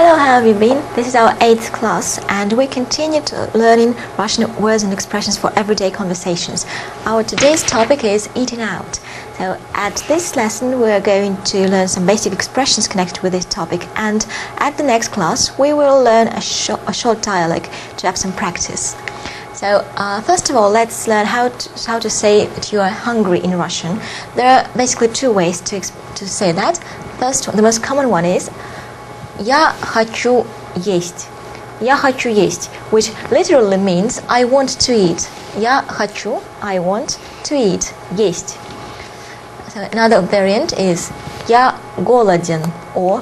Hello, how have you been? This is our 8th class and we continue to learning Russian words and expressions for everyday conversations. Our today's topic is eating out. So at this lesson we are going to learn some basic expressions connected with this topic, and at the next class we will learn a short dialogue to have some practice. So first of all, let's learn how to say that you are hungry in Russian. There are basically two ways to say that. First, the most common one is "Я хочу есть." "Я хочу есть", which literally means I want to eat. "Я хочу", I want to eat. Есть. So another variant is "Я голоден" or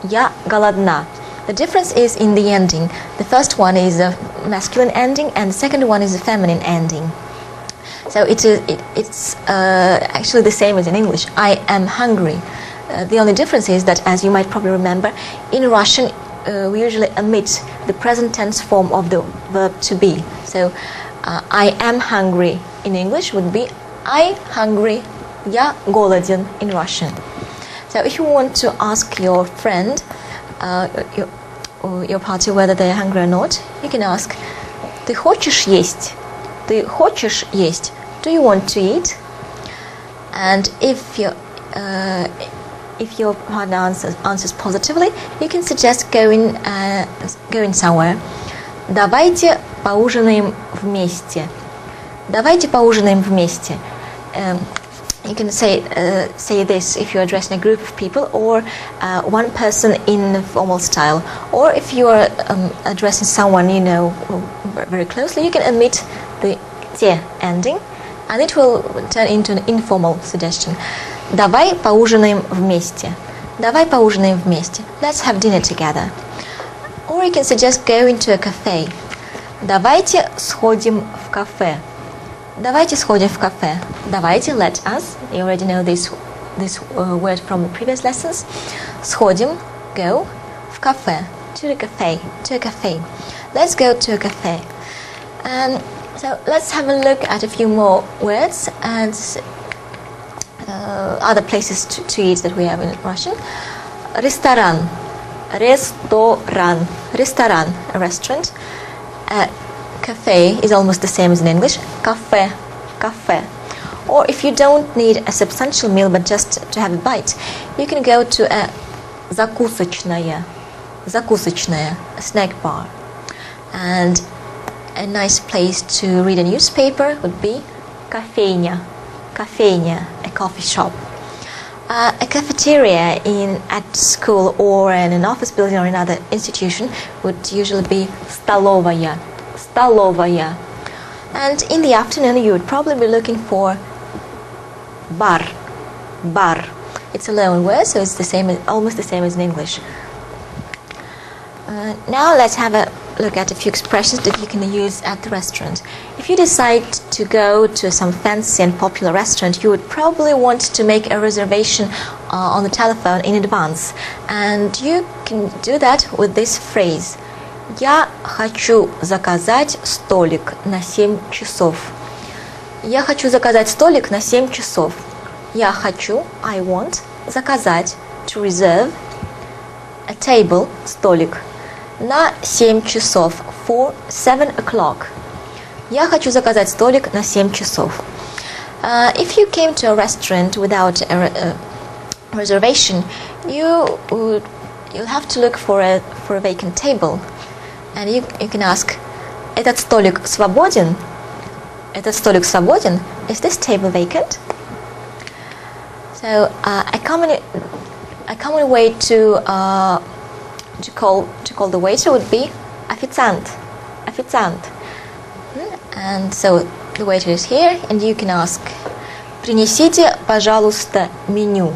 "Я голодна". The difference is in the ending. The first one is a masculine ending and the second one is a feminine ending. So it's actually the same as in English. I am hungry. The only difference is that, as you might probably remember, in Russian we usually omit the present tense form of the verb to be. So I am hungry in English would be I hungry, я голоден in Russian. So if you want to ask your friend, your party, whether they are hungry or not, you can ask "Ты хочешь есть?" "Ты хочешь есть?" Do you want to eat? And if your partner answers positively, you can suggest going somewhere. Давайте поужинаем вместе. Давайте поужинаем вместе. You can say this if you're addressing a group of people or one person in formal style. Or if you are addressing someone you know very closely, you can omit the "те" ending, and it will turn into an informal suggestion. Давай поужинаем вместе. Давай поужинаем вместе. Let's have dinner together. Or you can suggest going to a cafe. Давайте сходим в кафе. Давайте сходим в кафе. Давайте, let us. You already know this word from the previous lessons. Сходим, go. В кафе, to the cafe, to a cafe. Let's go to a cafe. So let's have a look at a few more words and other places to eat that we have in Russian. Ресторан, ресторан, ресторан, a restaurant. Cafe is almost the same as in English. Cafe, cafe. Or if you don't need a substantial meal but just to have a bite, you can go to a закусочная, закусочная, a snack bar. And a nice place to read a newspaper would be кофейня, кофейня, a coffee shop. A cafeteria at school or in an office building or another institution would usually be столовая, столовая. And in the afternoon you would probably be looking for bar, bar. It's a loan word, so it's almost the same as in English. Now let's have a look at a few expressions that you can use at the restaurant. If you decide to go to some fancy and popular restaurant, you would probably want to make a reservation on the telephone in advance. And you can do that with this phrase. Я хочу заказать столик на 7 часов. Я хочу заказать столик на 7 часов. Я хочу, I want, заказать, to reserve, a table, столик, на 7 часов, for 7 o'clock. Я хочу заказать столик на 7 часов. If you came to a restaurant without a reservation, you'll have to look for a vacant table. And you can ask, этот столик свободен? Этот столик свободен? Is this table vacant? So a common way to call the waiter would be официант, официант. And so the waiter is here, and you can ask, принесите, пожалуйста, меню.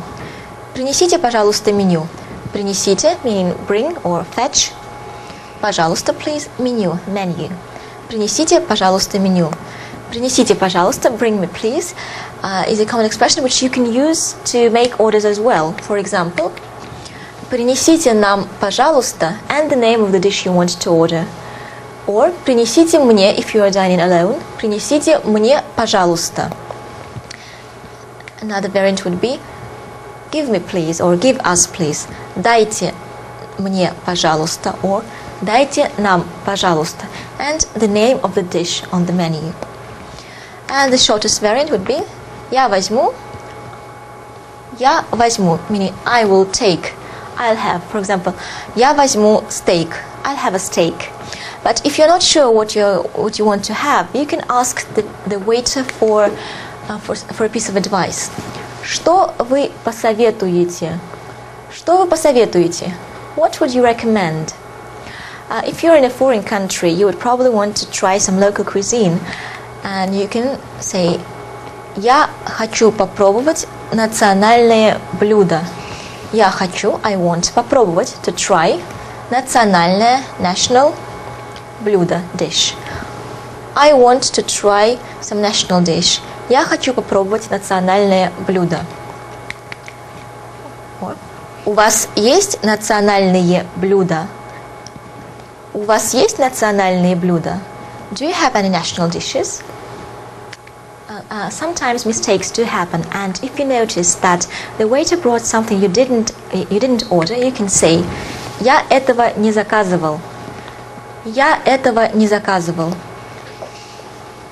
Принесите, пожалуйста, меню. Принесите meaning bring or fetch. Пожалуйста, please, меню, menu. Принесите, пожалуйста, меню. Принесите, пожалуйста, bring me, please, is a common expression which you can use to make orders as well. For example, принесите нам, пожалуйста, and the name of the dish you want to order. Or принесите мне, if you are dining alone, принесите мне, пожалуйста. Another variant would be give me, please, or give us, please. Дайте мне, пожалуйста, or дайте нам, пожалуйста, and the name of the dish on the menu. And the shortest variant would be я возьму, meaning I will take, I'll have. For example, я возьму steak, I'll have a steak. But if you're not sure what you want to have, you can ask the waiter for a piece of advice. Что вы посоветуете? Что вы посоветуете? What would you recommend? If you're in a foreign country, you would probably want to try some local cuisine, and you can say я хочу попробовать национальное блюдо. Я хочу, I want, попробовать, to try, национальное, national, блюдо, dish. I want to try some national dish. Я хочу попробовать национальное блюдо. У вас есть национальные блюда? У вас есть национальные блюда? Do you have any national dishes? Sometimes mistakes do happen, and if you notice that the waiter brought something you didn't order, you can say я этого не заказывал. Я этого не заказывал.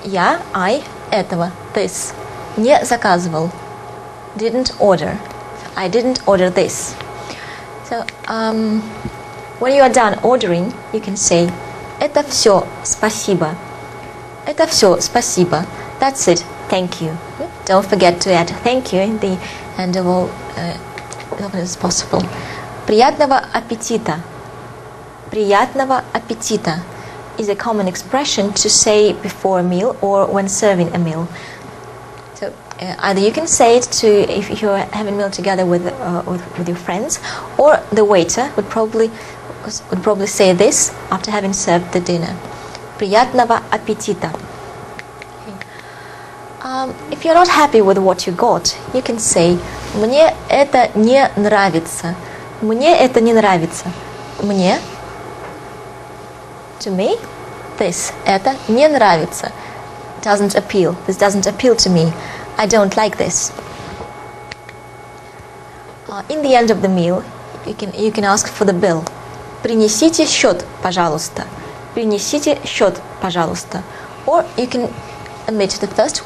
Я, I, этого, this, не заказывал. Didn't order. I didn't order this. So, when you are done ordering, you can say это все, спасибо. Это все, спасибо. That's it. Thank you. Don't forget to add thank you in the end of all as possible. Приятного аппетита. Приятного аппетита is a common expression to say before a meal or when serving a meal. So either you can say it to if you're having a meal together with your friends, or the waiter would probably say this after having served the dinner. Приятного аппетита. If you're not happy with what you got, you can say мне это не нравится. Мне это не нравится. Мне, to me, this, это не нравится. Doesn't appeal. This doesn't appeal to me. I don't like this. In the end of the meal, you can ask for the bill. Принесите счет, пожалуйста. Принесите счет, пожалуйста. Or you can omit the first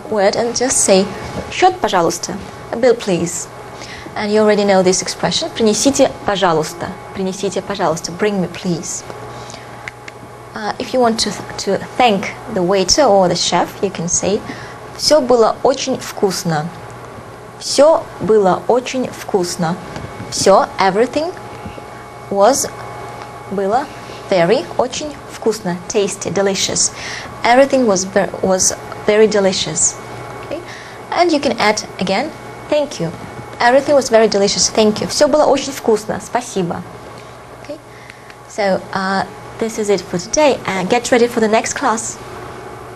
word and just say счет, пожалуйста. A bill, please. And you already know this expression. Принесите, пожалуйста. Принесите, пожалуйста. Bring me, please. If you want to thank the waiter or the chef, you can say все было очень вкусно. Все было очень вкусно. Все, everything was, было, very, очень вкусно, tasty, delicious. Everything was very delicious. Okay? And you can add again, thank you. Everything was very delicious, thank you. Все было очень вкусно, спасибо. Okay? So this is it for today, and get ready for the next class.